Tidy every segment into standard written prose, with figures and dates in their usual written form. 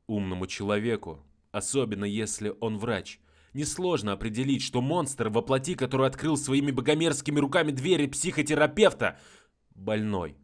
Умному человеку, особенно если он врач, несложно определить, что монстр воплоти, который открыл своими богомерзкими руками двери психотерапевта, больной.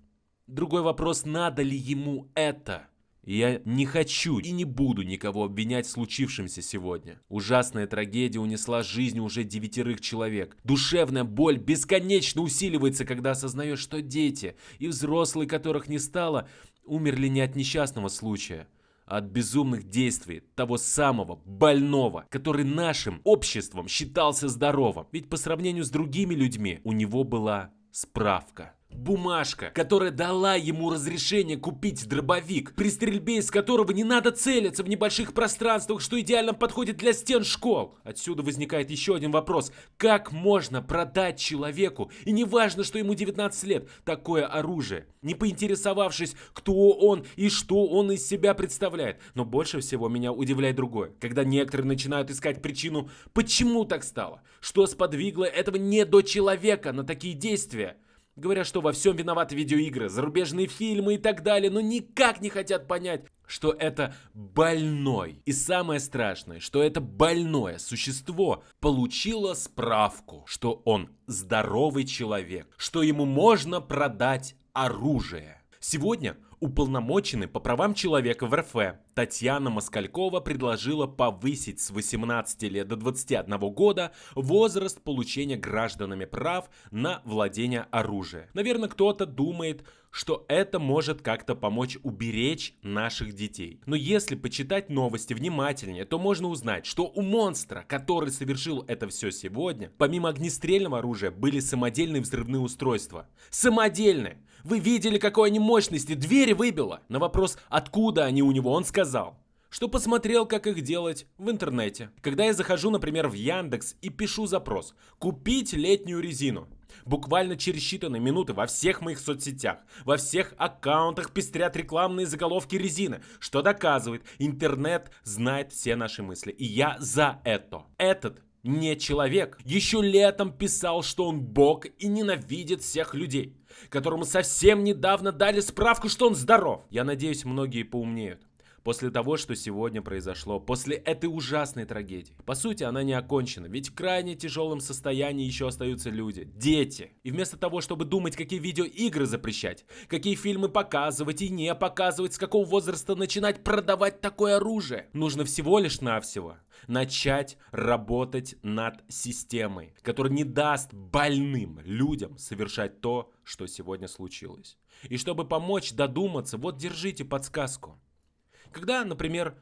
Другой вопрос, надо ли ему это? Я не хочу и не буду никого обвинять в случившемся сегодня. Ужасная трагедия унесла жизнь уже 9 человек. Душевная боль бесконечно усиливается, когда осознаешь, что дети и взрослые, которых не стало, умерли не от несчастного случая, а от безумных действий того самого больного, который нашим обществом считался здоровым. Ведь по сравнению с другими людьми у него была справка. Бумажка, которая дала ему разрешение купить дробовик, при стрельбе из которого не надо целиться в небольших пространствах, что идеально подходит для стен школ. Отсюда возникает еще один вопрос. Как можно продать человеку, и не важно, что ему 19 лет, такое оружие, не поинтересовавшись, кто он и что он из себя представляет? Но больше всего меня удивляет другое. Когда некоторые начинают искать причину, почему так стало, что сподвигло этого недочеловека на такие действия. Говорят, что во всем виноваты видеоигры, зарубежные фильмы и так далее, но никак не хотят понять, что это больной. И самое страшное, что это больное существо получило справку, что он здоровый человек, что ему можно продать оружие. Сегодня уполномоченный по правам человека в РФ Татьяна Москалькова предложила повысить с 18 лет до 21 года возраст получения гражданами прав на владение оружием. Наверное, кто-то думает, что это может как-то помочь уберечь наших детей. Но если почитать новости внимательнее, то можно узнать, что у монстра, который совершил это все сегодня, помимо огнестрельного оружия были самодельные взрывные устройства. Самодельные! Вы видели, какой они мощности? Двери выбило. На вопрос, откуда они у него, он сказал, что посмотрел, как их делать в интернете. Когда я захожу, например, в Яндекс и пишу запрос «Купить летнюю резину», буквально через считанные минуты во всех моих соцсетях, во всех аккаунтах пестрят рекламные заголовки резины, что доказывает, интернет знает все наши мысли. И я за это. Этот не человек еще летом писал, что он бог и ненавидит всех людей, которому совсем недавно дали справку, что он здоров. Я надеюсь, многие поумнеют после того, что сегодня произошло, после этой ужасной трагедии. По сути, она не окончена, ведь в крайне тяжелом состоянии еще остаются люди, дети. И вместо того, чтобы думать, какие видеоигры запрещать, какие фильмы показывать и не показывать, с какого возраста начинать продавать такое оружие, нужно всего лишь навсего начать работать над системой, которая не даст больным людям совершать то, что сегодня случилось. И чтобы помочь додуматься, вот держите подсказку. Когда, например,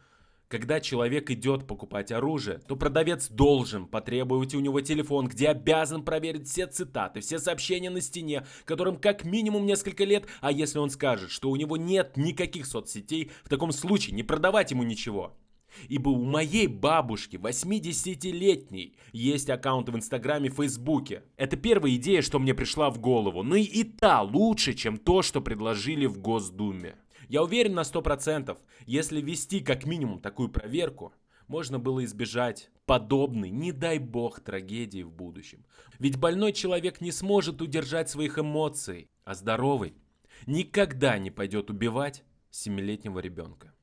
когда человек идет покупать оружие, то продавец должен потребовать у него телефон, где обязан проверить все цитаты, все сообщения на стене, которым как минимум несколько лет, а если он скажет, что у него нет никаких соцсетей, в таком случае не продавать ему ничего. Ибо у моей бабушки, 80-летней, есть аккаунты в Инстаграме и Фейсбуке. Это первая идея, что мне пришла в голову, но и та лучше, чем то, что предложили в Госдуме. Я уверен на 100%, если ввести как минимум такую проверку, можно было избежать подобной, не дай бог, трагедии в будущем. Ведь больной человек не сможет удержать своих эмоций, а здоровый никогда не пойдет убивать 7-летнего ребенка.